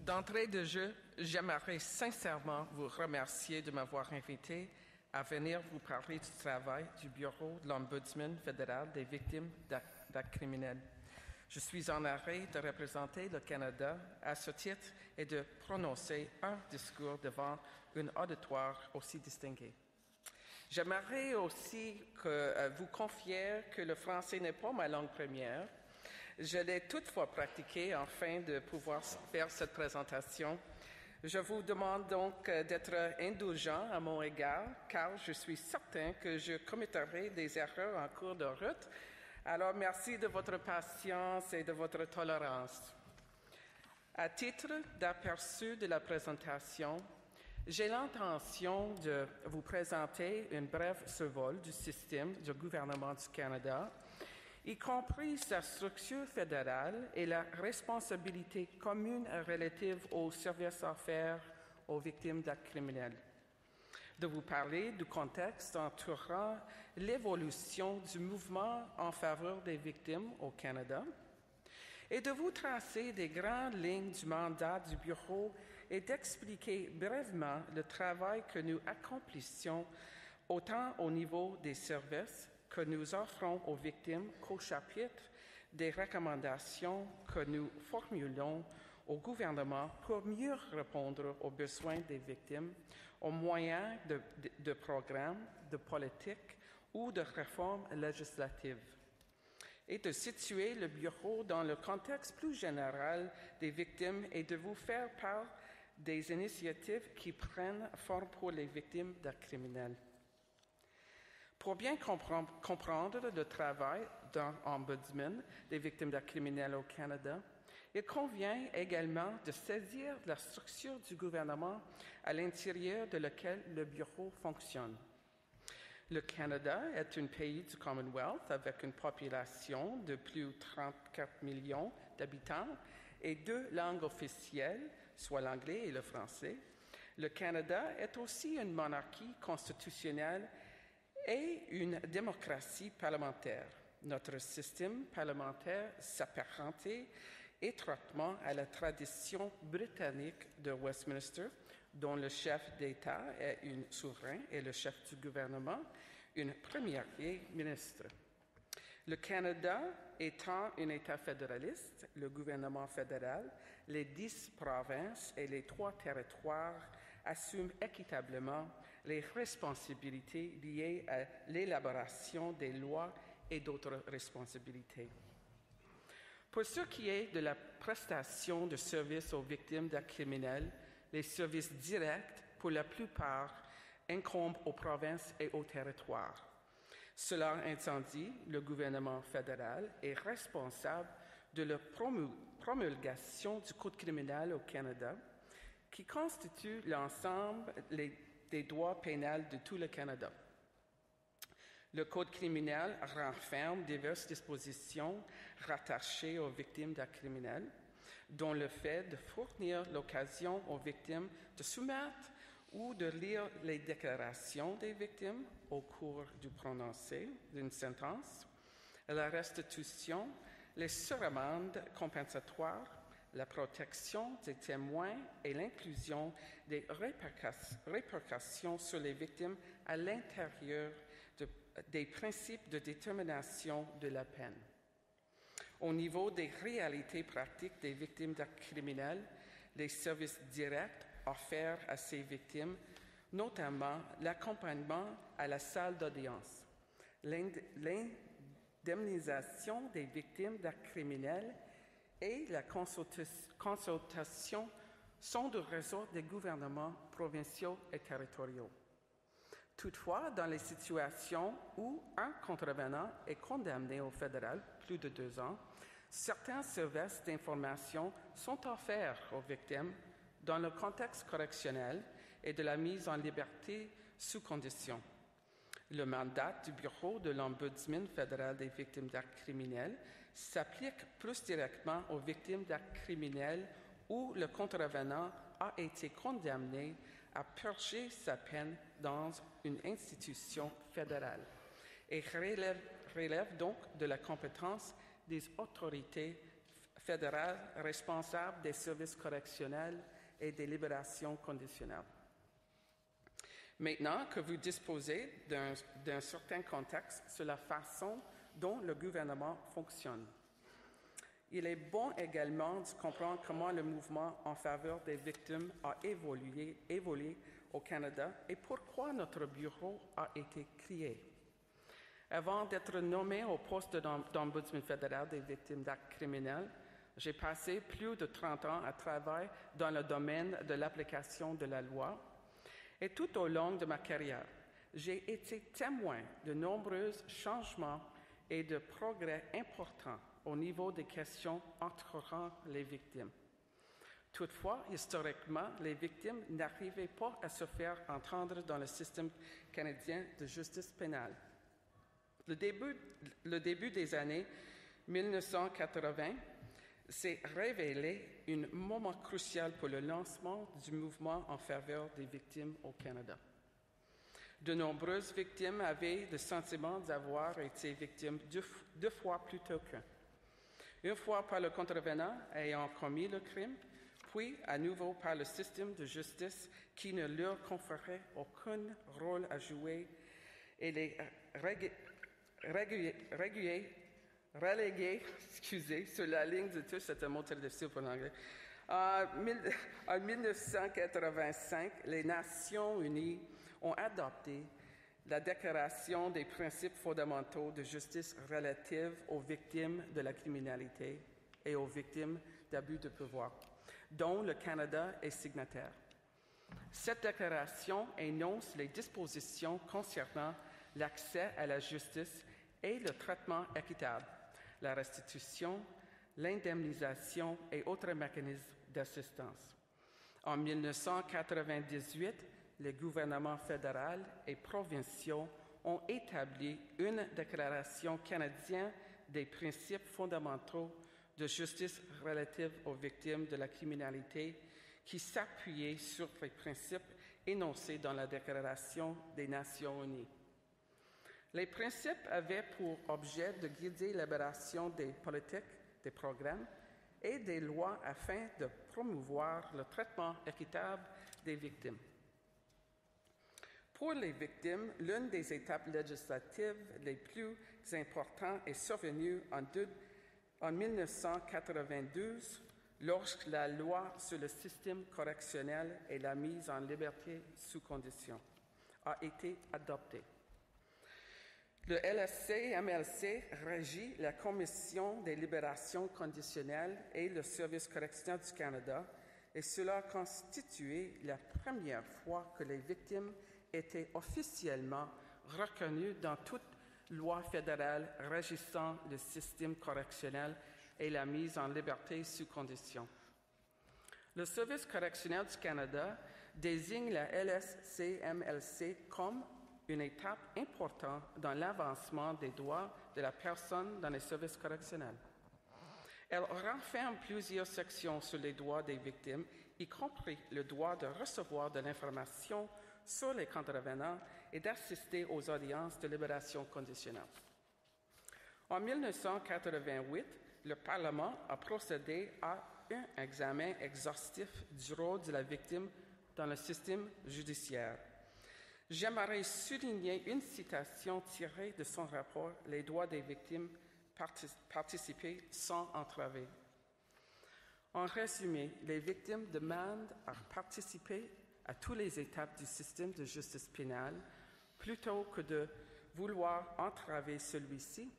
D'entrée de jeu, j'aimerais sincèrement vous remercier de m'avoir invité à venir vous parler du travail du Bureau de l'Ombudsman fédéral des victimes d'actes criminels. Je suis honoré de représenter le Canada à ce titre et de prononcer un discours devant un auditoire aussi distingué. J'aimerais aussi vous confier que le français n'est pas ma langue première. Je l'ai toutefois pratiqué afin de pouvoir faire cette présentation. Je vous demande donc d'être indulgent à mon égard, car je suis certain que je commettrai des erreurs en cours de route. Alors, merci de votre patience et de votre tolérance. À titre d'aperçu de la présentation, j'ai l'intention de vous présenter un bref survol du système du gouvernement du Canada, y compris sa structure fédérale et la responsabilité commune relative aux services offerts aux victimes d'actes criminels. De vous parler du contexte entourant l'évolution du mouvement en faveur des victimes au Canada et de vous tracer des grandes lignes du mandat du Bureau et d'expliquer brièvement le travail que nous accomplissions autant au niveau des services que nous offrons aux victimes qu'au chapitre des recommandations que nous formulons au gouvernement pour mieux répondre aux besoins des victimes, aux moyens de programmes, de politiques ou de réformes législatives, et de situer le Bureau dans le contexte plus général des victimes et de vous faire part des initiatives qui prennent forme pour les victimes d'actes criminels. Pour bien comprendre le travail d'un ombudsman des victimes d'actes criminels au Canada, il convient également de saisir la structure du gouvernement à l'intérieur de laquelle le Bureau fonctionne. Le Canada est un pays du Commonwealth avec une population de plus de 34 millions d'habitants et 2 langues officielles, soit l'anglais et le français. Le Canada est aussi une monarchie constitutionnelle et une démocratie parlementaire. Notre système parlementaire s'apparentait étroitement à la tradition britannique de Westminster, dont le chef d'État est un souverain et le chef du gouvernement, une première ministre. Le Canada étant un État fédéraliste, le gouvernement fédéral, les 10 provinces et les 3 territoires assument équitablement les responsabilités liées à l'élaboration des lois et d'autres responsabilités. Pour ce qui est de la prestation de services aux victimes d'actes criminels, les services directs, pour la plupart, incombent aux provinces et aux territoires. Cela étant dit, le gouvernement fédéral est responsable de la promulgation du Code criminel au Canada, qui constitue l'ensemble des droits pénals de tout le Canada. Le Code criminel renferme diverses dispositions rattachées aux victimes d'actes criminels, dont le fait de fournir l'occasion aux victimes de soumettre ou de lire les déclarations des victimes au cours du prononcé d'une sentence, la restitution, les suramendes compensatoires, la protection des témoins et l'inclusion des répercussions sur les victimes à l'intérieur des principes de détermination de la peine. Au niveau des réalités pratiques des victimes d'actes criminels, les services directs offerts à ces victimes, notamment l'accompagnement à la salle d'audience, l'indemnisation des victimes d'actes criminels et la consultation sont du ressort des gouvernements provinciaux et territoriaux. Toutefois, dans les situations où un contrevenant est condamné au fédéral plus de 2 ans, certains services d'information sont offerts aux victimes dans le contexte correctionnel et de la mise en liberté sous condition. Le mandat du Bureau de l'Ombudsman fédéral des victimes d'actes criminels s'applique plus directement aux victimes d'actes criminels où le contrevenant a été condamné à purger sa peine dans une institution fédérale et relève donc de la compétence des autorités fédéral responsable des services correctionnels et des libérations conditionnelles. Maintenant que vous disposez d'un certain contexte sur la façon dont le gouvernement fonctionne, il est bon également de comprendre comment le mouvement en faveur des victimes a évolué au Canada et pourquoi notre bureau a été créé. Avant d'être nommé au poste d'Ombudsman fédéral des victimes d'actes criminels, j'ai passé plus de 30 ans à travailler dans le domaine de l'application de la loi. Et tout au long de ma carrière, j'ai été témoin de nombreux changements et de progrès importants au niveau des questions entourant les victimes. Toutefois, historiquement, les victimes n'arrivaient pas à se faire entendre dans le système canadien de justice pénale. Le début des années 1980 s'est révélé un moment crucial pour le lancement du mouvement en faveur des victimes au Canada. De nombreuses victimes avaient le sentiment d'avoir été victimes deux fois plutôt qu'une. Une fois par le contrevenant ayant commis le crime, puis à nouveau par le système de justice qui ne leur conférait aucun rôle à jouer et les relégués sur la ligne de touche, c'est un mot très difficile pour l'anglais. En 1985, les Nations unies ont adopté la Déclaration des principes fondamentaux de justice relative aux victimes de la criminalité et aux victimes d'abus de pouvoir, dont le Canada est signataire. Cette déclaration énonce les dispositions concernant l'accès à la justice et le traitement équitable, la restitution, l'indemnisation et autres mécanismes d'assistance. En 1998, les gouvernements fédéral et provinciaux ont établi une déclaration canadienne des principes fondamentaux de justice relative aux victimes de la criminalité qui s'appuyait sur les principes énoncés dans la Déclaration des Nations unies. Les principes avaient pour objet de guider l'élaboration des politiques, des programmes et des lois afin de promouvoir le traitement équitable des victimes. Pour les victimes, l'une des étapes législatives les plus importantes est survenue en 1992, lorsque la loi sur le système correctionnel et la mise en liberté sous condition a été adoptée. Le LSC-MLC régit la Commission des libérations conditionnelles et le Service correctionnel du Canada, et cela a constitué la première fois que les victimes étaient officiellement reconnues dans toute loi fédérale régissant le système correctionnel et la mise en liberté sous condition. Le Service correctionnel du Canada désigne la LSC-MLC comme une étape importante dans l'avancement des droits de la personne dans les services correctionnels. Elle renferme plusieurs sections sur les droits des victimes, y compris le droit de recevoir de l'information sur les contrevenants et d'assister aux audiences de libération conditionnelle. En 1988, le Parlement a procédé à un examen exhaustif du rôle de la victime dans le système judiciaire. J'aimerais souligner une citation tirée de son rapport « Les droits des victimes participer sans entraver ». En résumé, les victimes demandent à participer à toutes les étapes du système de justice pénale plutôt que de vouloir entraver celui-ci.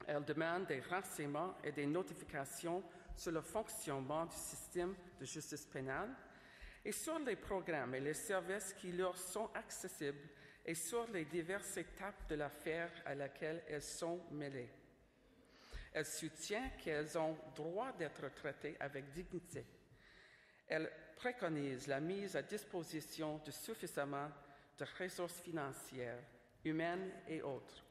Elles demandent des renseignements et des notifications sur le fonctionnement du système de justice pénale et sur les programmes et les services qui leur sont accessibles et sur les diverses étapes de l'affaire à laquelle elles sont mêlées. Elle soutient qu'elles ont droit d'être traitées avec dignité. Elle préconise la mise à disposition de suffisamment de ressources financières, humaines et autres.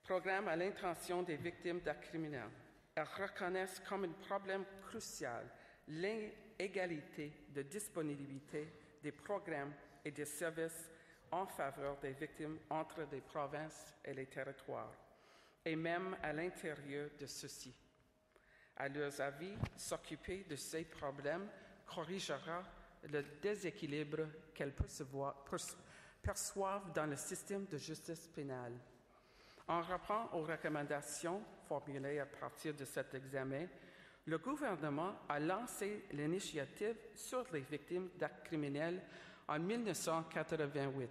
Programme à l'intention des victimes d'actes criminels. Elles reconnaissent comme un problème crucial l'inégalité de disponibilité des programmes et des services en faveur des victimes entre les provinces et les territoires, et même à l'intérieur de ceux-ci. À leurs avis, s'occuper de ces problèmes corrigera le déséquilibre qu'elles perçoivent dans le système de justice pénale. En rapport aux recommandations formulées à partir de cet examen, le gouvernement a lancé l'initiative sur les victimes d'actes criminels en 1988.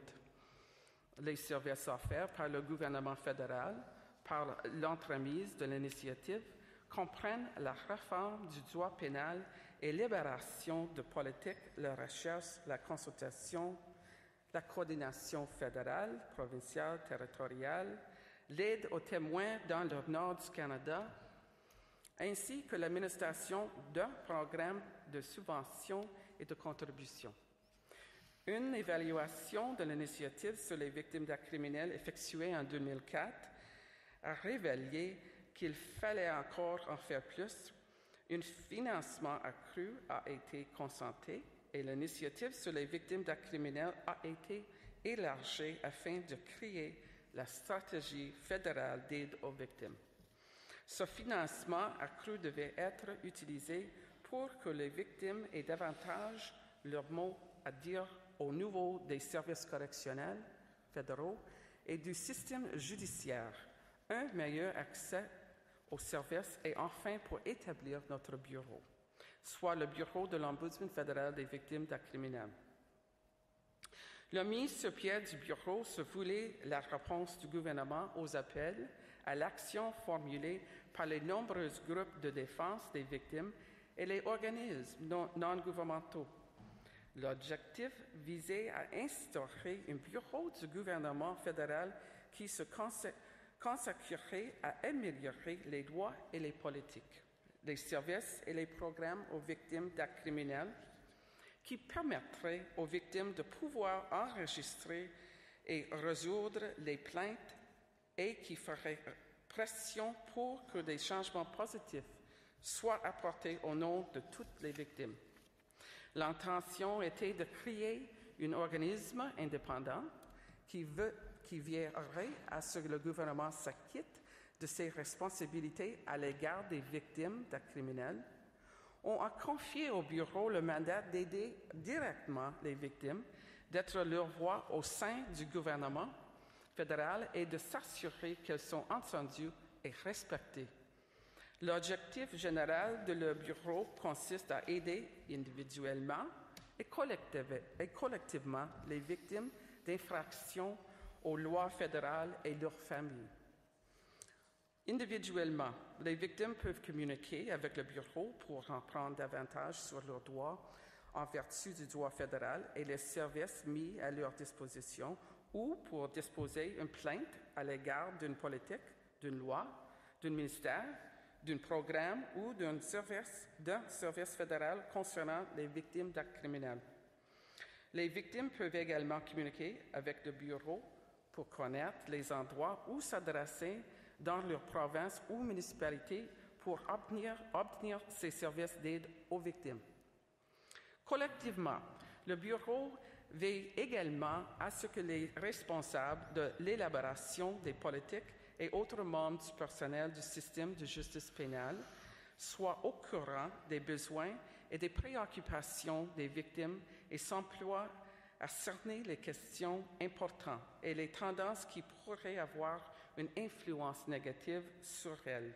Les services offerts par le gouvernement fédéral, par l'entremise de l'initiative, comprennent la réforme du droit pénal et l'élaboration de politiques, la recherche, la consultation, la coordination fédérale, provinciale, territoriale, l'aide aux témoins dans le nord du Canada, ainsi que l'administration d'un programme de subventions et de contributions. Une évaluation de l'initiative sur les victimes d'actes criminels effectuée en 2004 a révélé qu'il fallait encore en faire plus. Un financement accru a été consenti et l'initiative sur les victimes d'actes criminels a été élargie afin de créer la stratégie fédérale d'aide aux victimes. Ce financement accru devait être utilisé pour que les victimes aient davantage leur mot à dire au niveau des services correctionnels fédéraux et du système judiciaire, un meilleur accès aux services et enfin pour établir notre bureau, soit le bureau de l'Ombudsman fédéral des victimes d'actes criminels. La mise sur pied du bureau se voulait la réponse du gouvernement aux appels à l'action formulée par les nombreux groupes de défense des victimes et les organismes non gouvernementaux. L'objectif visait à instaurer un bureau du gouvernement fédéral qui se consacrerait à améliorer les droits et les politiques, les services et les programmes aux victimes d'actes criminels, qui permettrait aux victimes de pouvoir enregistrer et résoudre les plaintes et qui ferait pression pour que des changements positifs soient apportés au nom de toutes les victimes. L'intention était de créer un organisme indépendant qui veillerait à ce que le gouvernement s'acquitte de ses responsabilités à l'égard des victimes d'actes criminels. On a confié au bureau le mandat d'aider directement les victimes, d'être leur voix au sein du gouvernement fédéral et de s'assurer qu'elles sont entendues et respectées. L'objectif général de le bureau consiste à aider individuellement et collectivement les victimes d'infractions aux lois fédérales et leurs familles. Individuellement, les victimes peuvent communiquer avec le bureau pour en prendre davantage sur leurs droits en vertu du droit fédéral et les services mis à leur disposition ou pour déposer une plainte à l'égard d'une politique, d'une loi, d'un ministère, d'un programme ou d'un service fédéral concernant les victimes d'actes criminels. Les victimes peuvent également communiquer avec le bureau pour connaître les endroits où s'adresser dans leur province ou municipalité pour obtenir ces services d'aide aux victimes. Collectivement, le bureau veille également à ce que les responsables de l'élaboration des politiques et autres membres du personnel du système de justice pénale soient au courant des besoins et des préoccupations des victimes et s'emploient à cerner les questions importantes et les tendances qui pourraient avoir une influence négative sur elles.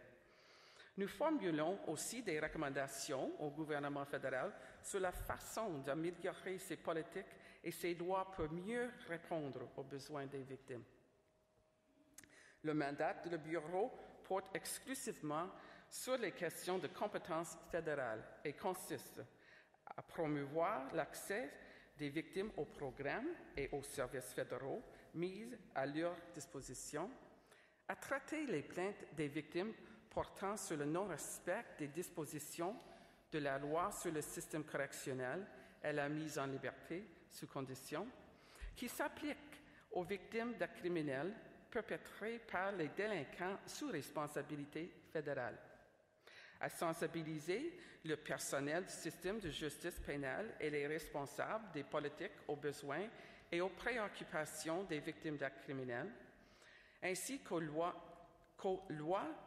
Nous formulons aussi des recommandations au gouvernement fédéral sur la façon d'améliorer ses politiques et ses lois pour mieux répondre aux besoins des victimes. Le mandat du bureau porte exclusivement sur les questions de compétences fédérales et consiste à promouvoir l'accès des victimes aux programmes et aux services fédéraux mis à leur disposition, à traiter les plaintes des victimes portant sur le non-respect des dispositions de la loi sur le système correctionnel et la mise en liberté sous condition, qui s'applique aux victimes d'actes criminels perpétrés par les délinquants sous responsabilité fédérale, à sensibiliser le personnel du système de justice pénale et les responsables des politiques aux besoins et aux préoccupations des victimes d'actes criminels, ainsi qu'aux lois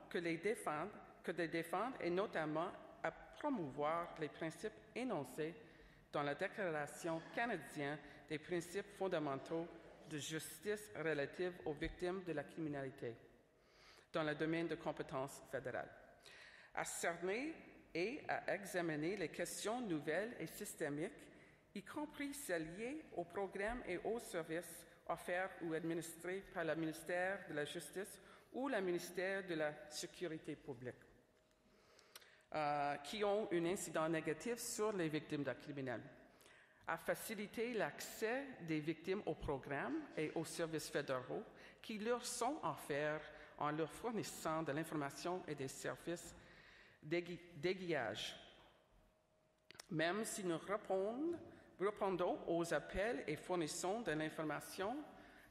que les défendent que de défendre et notamment à promouvoir les principes énoncés dans la Déclaration canadienne des principes fondamentaux de justice relative aux victimes de la criminalité dans le domaine de compétences fédérales, à cerner et à examiner les questions nouvelles et systémiques, y compris celles liées aux programmes et aux services offerts ou administrés par le ministère de la Justice ou le ministère de la Sécurité publique, qui ont un incident négatif sur les victimes d'actes criminels, à faciliter l'accès des victimes aux programmes et aux services fédéraux qui leur sont offerts en leur fournissant de l'information et des services d'aiguillage. Même si nous répondons aux appels et fournissons de l'information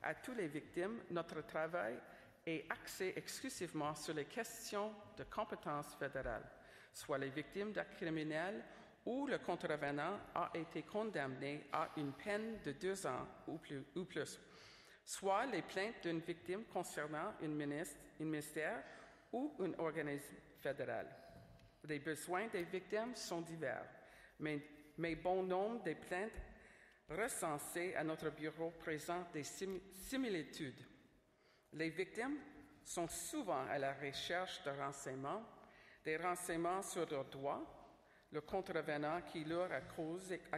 à toutes les victimes, notre travail est axé exclusivement sur les questions de compétences fédérales, soit les victimes d'actes criminels où le contrevenant a été condamné à une peine de 2 ans ou plus, soit les plaintes d'une victime concernant un ministère ou un organisme fédéral. Les besoins des victimes sont divers, mais bon nombre des plaintes recensées à notre bureau présentent des similitudes. Les victimes sont souvent à la recherche de renseignements, des renseignements sur leurs droits, le contrevenant qui leur a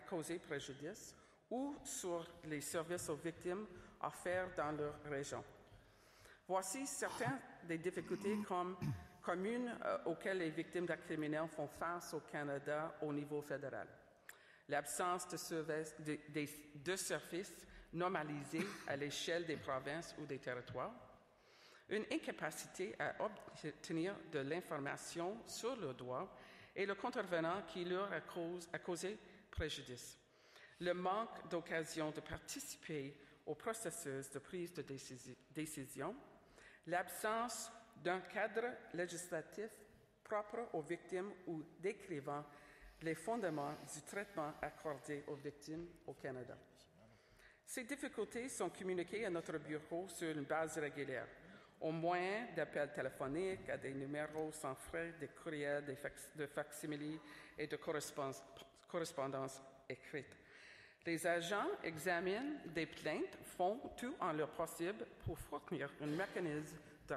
causé préjudice ou sur les services aux victimes offerts dans leur région. Voici certaines des difficultés communes auxquelles les victimes d'actes criminels font face au Canada au niveau fédéral. L'absence de services normalisés à l'échelle des provinces ou des territoires, une incapacité à obtenir de l'information sur leurs droits et le contrevenant qui leur a causé préjudice, le manque d'occasion de participer au processus de prise de décision, l'absence d'un cadre législatif propre aux victimes ou décrivant les fondements du traitement accordé aux victimes au Canada. Ces difficultés sont communiquées à notre bureau sur une base régulière, au moyen d'appels téléphoniques, à des numéros sans frais, des courriels, de facsimiles et de correspondances écrites. Les agents examinent des plaintes, font tout en leur possible pour fournir un mécanisme de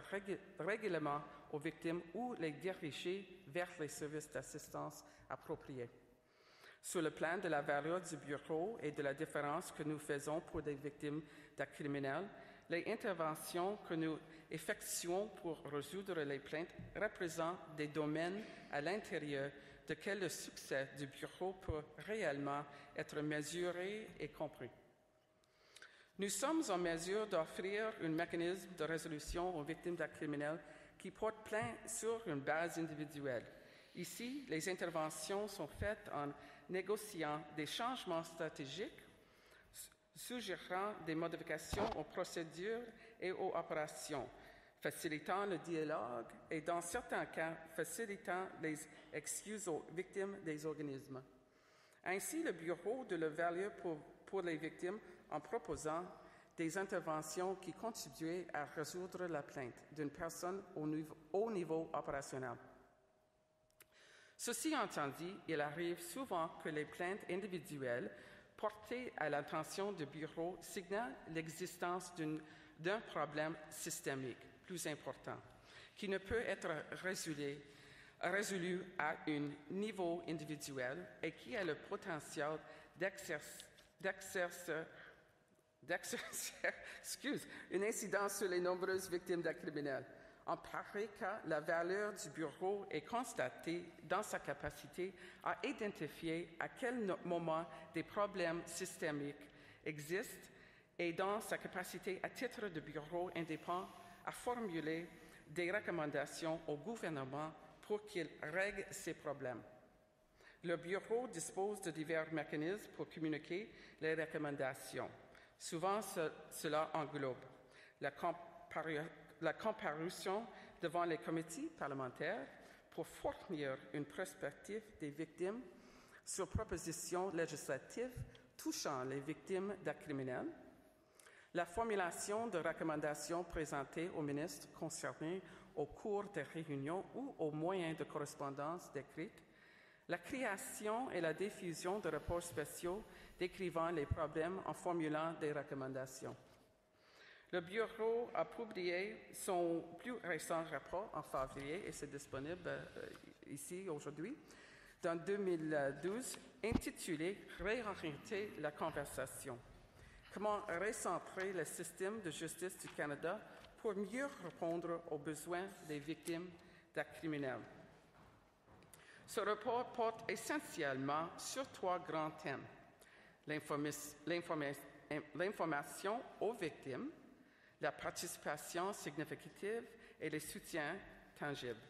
règlement aux victimes ou les diriger vers les services d'assistance appropriés. Sur le plan de la valeur du bureau et de la différence que nous faisons pour des victimes d'actes criminels, les interventions que nous effectuons pour résoudre les plaintes représentent des domaines à l'intérieur desquels le succès du bureau peut réellement être mesuré et compris. Nous sommes en mesure d'offrir un mécanisme de résolution aux victimes d'actes criminels qui portent plainte sur une base individuelle. Ici, les interventions sont faites en négociant des changements stratégiques, suggérant des modifications aux procédures et aux opérations, facilitant le dialogue et, dans certains cas, facilitant les excuses aux victimes des organismes. Ainsi, le Bureau de la valeur pour les victimes en proposant des interventions qui contribuaient à résoudre la plainte d'une personne au niveau opérationnel. Ceci entendu, il arrive souvent que les plaintes individuelles portées à l'attention du bureau signalent l'existence d'un problème systémique plus important, qui ne peut être résolu à un niveau individuel et qui a le potentiel d'exercer une incidence sur les nombreuses victimes d'actes criminels. En pareil cas, la valeur du bureau est constatée dans sa capacité à identifier à quel moment des problèmes systémiques existent et dans sa capacité à titre de bureau indépendant à formuler des recommandations au gouvernement pour qu'il règle ces problèmes. Le bureau dispose de divers mécanismes pour communiquer les recommandations. Souvent, cela englobe la comparution devant les comités parlementaires pour fournir une perspective des victimes sur propositions législatives touchant les victimes d'actes criminels, la formulation de recommandations présentées au ministre concerné au cours des réunions ou au moyen de correspondance écrite, la création et la diffusion de rapports spéciaux décrivant les problèmes en formulant des recommandations. Le Bureau a publié son plus récent rapport en février, et c'est disponible ici aujourd'hui, dans 2012, intitulé « Réorienter la conversation. Comment recentrer le système de justice du Canada pour mieux répondre aux besoins des victimes d'actes criminels. » Ce rapport porte essentiellement sur 3 grands thèmes: l'information aux victimes, la participation significative et les soutiens tangibles.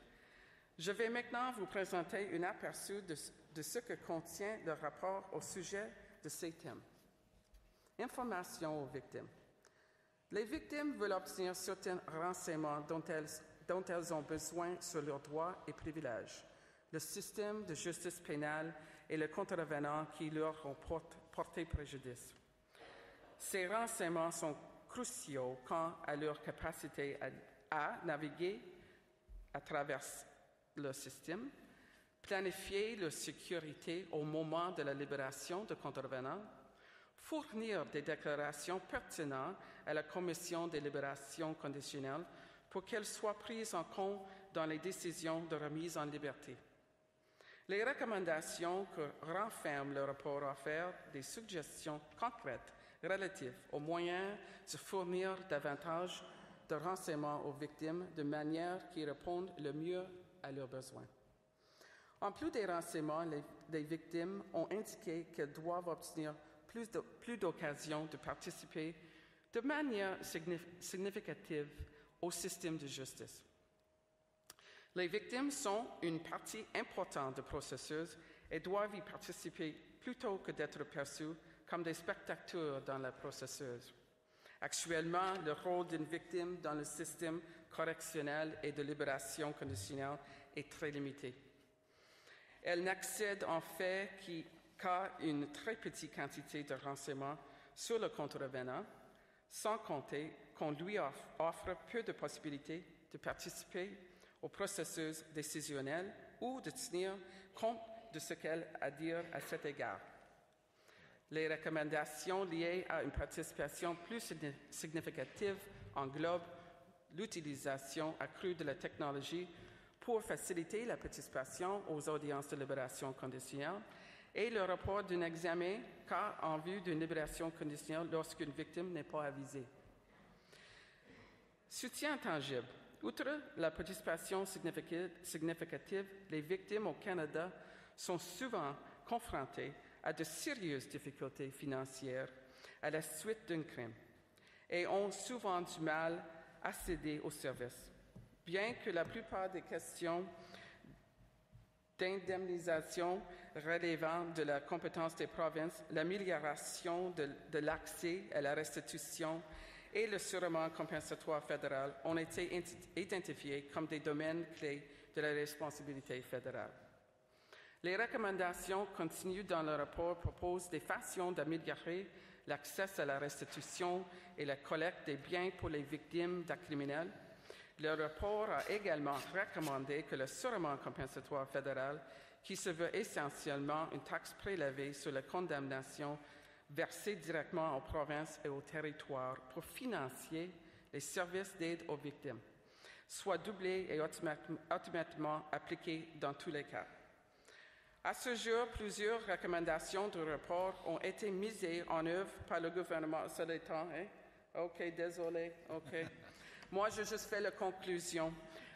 Je vais maintenant vous présenter un aperçu de ce que contient le rapport au sujet de ces thèmes. Information aux victimes. Les victimes veulent obtenir certains renseignements dont elles ont besoin sur leurs droits et privilèges, le système de justice pénale et le contrevenant qui leur ont porté préjudice. Ces renseignements sont cruciaux quant à leur capacité à naviguer à travers le système, planifier leur sécurité au moment de la libération de contrevenants, fournir des déclarations pertinentes à la Commission des libérations conditionnelles pour qu'elles soient prises en compte dans les décisions de remise en liberté. Les recommandations que renferme le rapport offrent des suggestions concrètes relatives aux moyens de fournir davantage de renseignements aux victimes de manière qui répondent le mieux à leurs besoins. En plus des renseignements, les victimes ont indiqué qu'elles doivent obtenir plus d'occasions de participer de manière significative au système de justice. Les victimes sont une partie importante du processus et doivent y participer plutôt que d'être perçues comme des spectateurs dans le processus. Actuellement, le rôle d'une victime dans le système correctionnel et de libération conditionnelle est très limité. Elle n'accède en fait qu'à une très petite quantité de renseignements sur le contrevenant, sans compter qu'on lui offre peu de possibilités de participer au processus décisionnel ou de tenir compte de ce qu'elle a à dire à cet égard. Les recommandations liées à une participation plus significative englobent l'utilisation accrue de la technologie pour faciliter la participation aux audiences de libération conditionnelle et le report d'un examen cas en vue d'une libération conditionnelle lorsqu'une victime n'est pas avisée. Soutien tangible. Outre la participation significative, les victimes au Canada sont souvent confrontées à de sérieuses difficultés financières à la suite d'un crime et ont souvent du mal à accéder aux services. Bien que la plupart des questions d'indemnisation relevant de la compétence des provinces, l'amélioration de l'accès à la restitution et le sûrement compensatoire fédéral ont été identifiés comme des domaines clés de la responsabilité fédérale. Les recommandations continues dans le rapport proposent des façons d'améliorer l'accès à la restitution et la collecte des biens pour les victimes d'actes criminels. Le rapport a également recommandé que le sûrement compensatoire fédéral, qui se veut essentiellement une taxe prélevée sur la condamnation versée directement aux provinces et aux territoires pour financer les services d'aide aux victimes, soit doublé et automatiquement appliqué dans tous les cas. À ce jour, plusieurs recommandations du rapport ont été mises en œuvre par le gouvernement. C'est le temps, hein? OK, désolé, OK. Moi, j'ai juste fait la conclusion.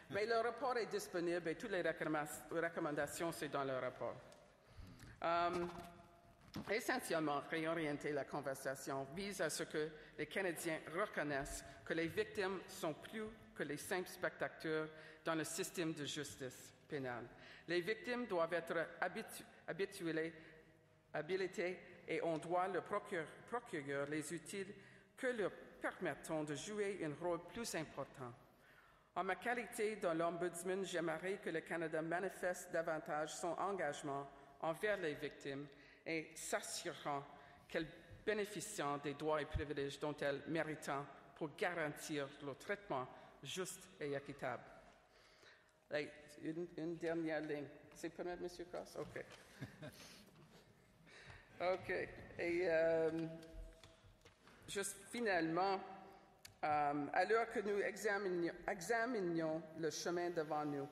Mais le rapport est disponible et toutes les recommandations, c'est dans le rapport. Essentiellement, réorienter la conversation vise à ce que les Canadiens reconnaissent que les victimes sont plus que les simples spectateurs dans le système de justice pénale. Les victimes doivent être habilitées et on doit leur procurer les outils que leur permettront de jouer un rôle plus important. En ma qualité de l'Ombudsman, j'aimerais que le Canada manifeste davantage son engagement envers les victimes et s'assurant qu'elles bénéficient des droits et privilèges dont elles méritent pour garantir leur traitement juste et équitable. Une dernière ligne. C'est permis, M. Cross? OK. OK. Et juste finalement, à l'heure que nous examinions le chemin devant nous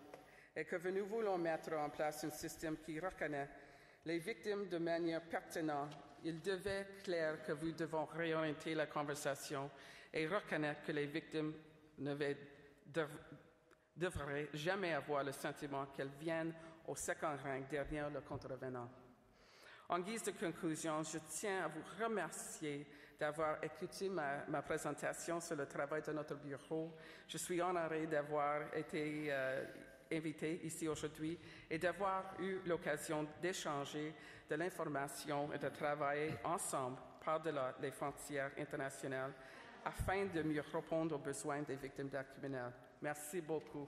et que nous voulons mettre en place un système qui reconnaît les victimes de manière pertinente, il devait clair que nous devons réorienter la conversation et reconnaître que les victimes ne devraient jamais avoir le sentiment qu'elles viennent au second rang derrière le contrevenant. En guise de conclusion, je tiens à vous remercier d'avoir écouté ma présentation sur le travail de notre bureau. Je suis honoré d'avoir été invité ici aujourd'hui et d'avoir eu l'occasion d'échanger de l'information et de travailler ensemble par-delà les frontières internationales afin de mieux répondre aux besoins des victimes d'actes criminels. Merci beaucoup.